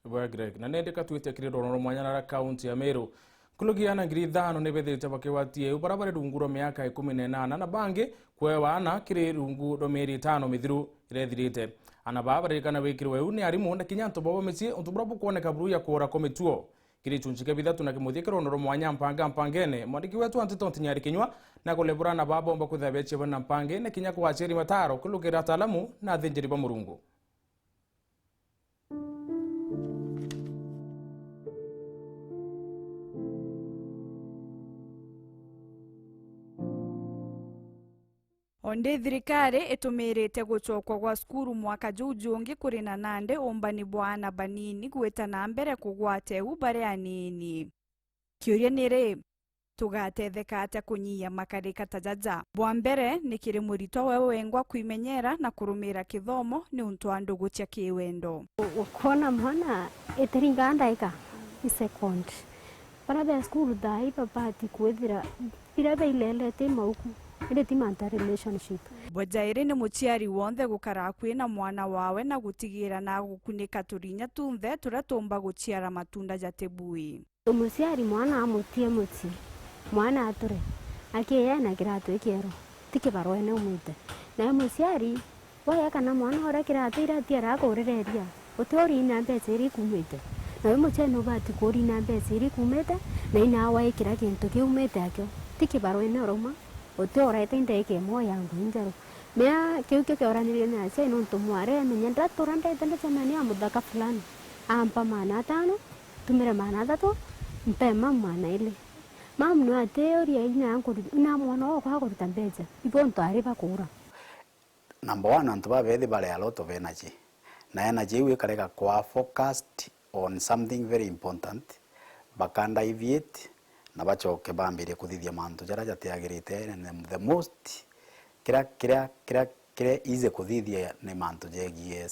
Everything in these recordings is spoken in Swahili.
Bwa Greg na nendeka twite kiriro no mwanya na county ya Meru kulugiana ngiri 5 nebethite bakiwatie ubarabara runguro miaka 18 na bangi kwewa ana kiri rungu do meri 5 mithiru irethirite ana babarikana wikirwe uni arimu na kinyanto babo meci untuburabu kuoneka buru ya kora kometuo kiri chunchike bithatu na kimuthie kiriro no mwanya mpangene mwandiki wetu Antito Ntinyari Kinywa na kulebura na babo mba kuthabeche bana mpange na kinya kwa acheri mataro kulugira talamu na thinjiri ba murungu. Onde thirikari itumirite guchokwa gwa skuru mwaka jujungi kuri na nande ombani bwana banini gweta na mbere kugwate ubare anini. Kiuria nire tugatetheka ate kunyia makarika tajaja. Bwa mbere ni kiri murito wengwa kwimenyera na kurumira kithomo ni untu andu gutia kiwendo. Ukona mwana etiringa ndaika ni second. Para the school dai papati kwethira irabe ilelete mauku. Ile timanta relationship. Bojaire ni muciari wonthe gukara kwina mwana wawe na gutigira na gukunika turinya tunthe turatomba guciara matunda jatebui. Umuciari mwana amutie muti. Mwana ature. Akiye na kiratu ikero. Tikibaro ene umute. Na umuciari waya kana mwana ora kiratu iratiara korereria. Utori na mbese iri kumete. Na umuciari no bati kori na mbese iri kumete na ina wae kira kintu kiumete akyo. Tikibaro ene oroma. Otora itendeke moya yangu njaro mea kiuke oranire na se no tumware menyenda toranda itenda chamani amudaka fulani ampa mana tano tumira mana tato mpe mama na ile mam no teoria ina ankuru na mwana okwa ko tambeja ibonto ari bakura. Number 1 antu babethi bale a lot of energy na energy we kareka kwa focused on something very important bakanda iviet na bachoke bambire kuthithia mantu jara jatiagirite the most kira easy kuthithia ni mantu jegie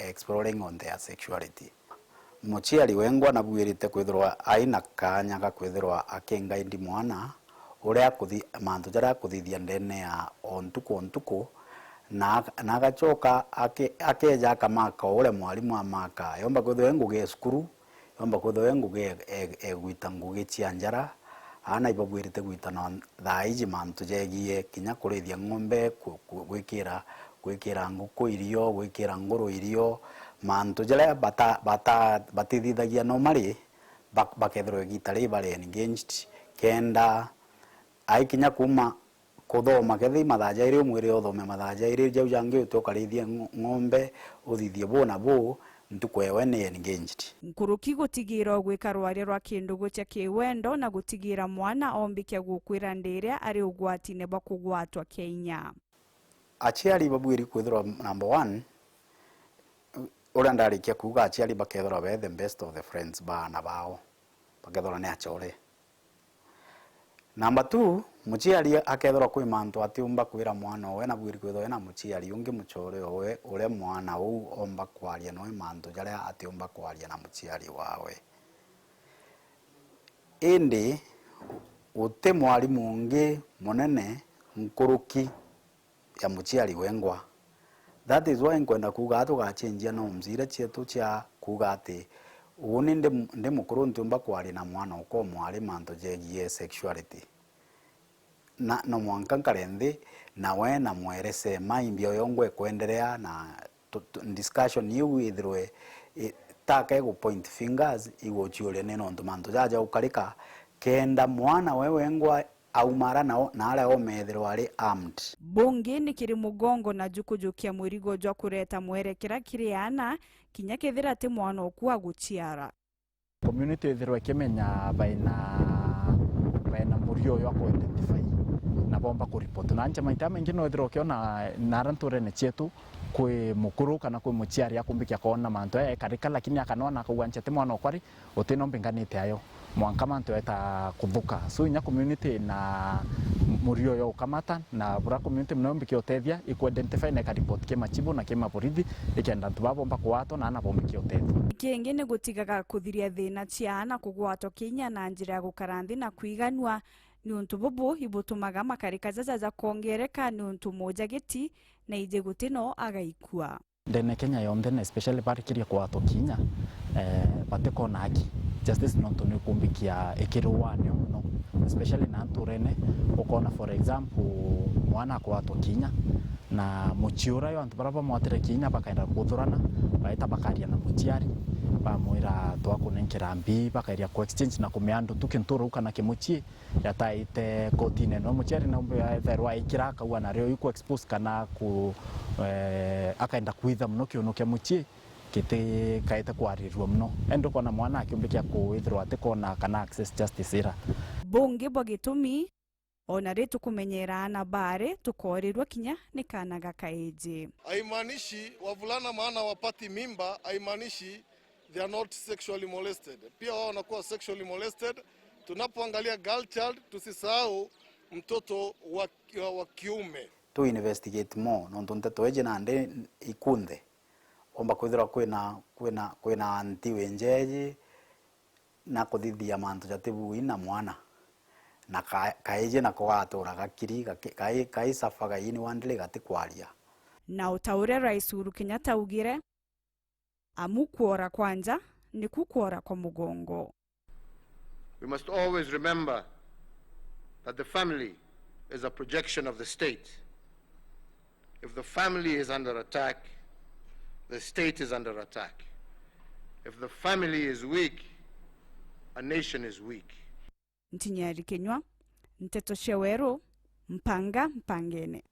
exploring on their sexuality. Muciari wengwa na bwirite kwithirwa aina kanya ga kwithirwa akenga indi mwana uria kuthi mantu jara kuthithia ndene ya ontuko na agachoka akeja kamaka ule mwalimu amaka yomba kwithirwa nguge skuru yomba kwithirwa nguge egwita nguge cianjara ana ibabwirite gwitana thaiji mantu jegie kinya kurithia ng'ombe gwikira nguku irio gwikira nguru irio mantu jara batithithagia no mari bakethirwa gitari bari engaged kenda aikinya kuma kuthoma kethi mathaja iri mwiri uthome mathaja iri jau jangi utokarithia ng'ombe uthithie bona bo ntukwewe ni engaged. Nkuruki gutigira gwika rwari rwa kindu gutia kiwendo na gutigira mwana ombike gukwira ndiria ari ugwatine bakugwatwa Kenya. Aciari babwiri kwithirwa number 1 ura ndarikia kuga aciari bakethirwa be the best of the friends bana bao bakethirwa ni achore. Number 2 muciari akethirwa kwi mantu atiumba kwira mwana we na bwiri kwithirwa na muciari ungi muchore we ure mwana u omba kwaria no mantu jara atiumba kwaria na muciari wawe. Indi utte mwalimu ungi munene nkuruki ya muciari wengwa. That is why nkwenda kuga tugachenjia no mzire cietu cia kuga ati uni ndi mukuru ntiumba kwaria na mwana uko mwari mantu jegie sexuality na no mwanka nkarendi na we na mwerese maimbio yongwe kuendelea na discussion yu ithirwe take go point fingers iwo chiole neno ntumantu jaja ukarika kenda mwana wewe ngwa aumara na ala omethirwa ari armed. Bunge ni kiri mugongo na jukujukia mwirigo jwa kureta mwerekera kiri ana kinya kethira ati mwana okwa guciara. Community ithirwe kimenya baina murio yo ko identify na bomba ku report na nje maita mengi no ithirwe kiona naranture ne chetu kwe mukuru kana kwe muciari akumbikia kona manto karika lakini akanona kuwancha te mwana okwari otino mbinganite ayo mwanka manto eta kuthuka so inya community na murio yo kamata na bura community mnombi otethia iku identify na report ke machibu na ke maborithi ikenda tubabomba kwato na ana bombi otethia kingi ni gutigaga kuthiria thina ciana kugwato Kenya na njira ya gukaranthi na kwiganwa ni untu bubu ibutumaga makarika jaja kongereka ni untu moja giti na ije gutino agaikua. ndene Kenya yonthe na especially barikiria kwa tokinya bateko na haki justice no tuni kumbikia ekirwanyo no especially na nturene ukona for example mwana kwa tokinya na muchiura yo antubaraba mwatere kinya bakaenda kuthurana baita bakaria na mutiari bamwira twakunenkera mbi bakairia ku exchange na kumeandu tukinturu kana kimuchi yataite kotine no muchiari na mbe etherwa ikira kaua na rio iku expose kana ku akaenda kuitha muno kiono kia muchi kite kaite kwarirwa muno endo kona mwana akiumbikia kuithirwa atikona kana access justice ira bungi bogitumi ona ritu kumenyerana bare tukorirwa kinya ni kana gakaeje. Haimaanishi wavulana maana wapati mimba, haimaanishi they are not sexually molested. Pia wao wanakuwa sexually molested. Tunapoangalia girl child tusisahau mtoto wa kiume. To investigate more nontu nteto eje nande ikunthe omba kwithirwa kwina anti wenjeje na kuthithia mantu jatibu ina mwana na kaeje na kwatura gakiri kaisafaga ini wandile gatikwaria na utaure Rais Uhuru Kenyatta ugire amukuora kwanja ni kukuora kwa mugongo. We must always remember that the family is a projection of the state. If the family is under attack, the state is under attack. If the family is weak, a nation is weak. Ntinyari Kenywa, Nteto Sheweru, Mpanga Mpangene.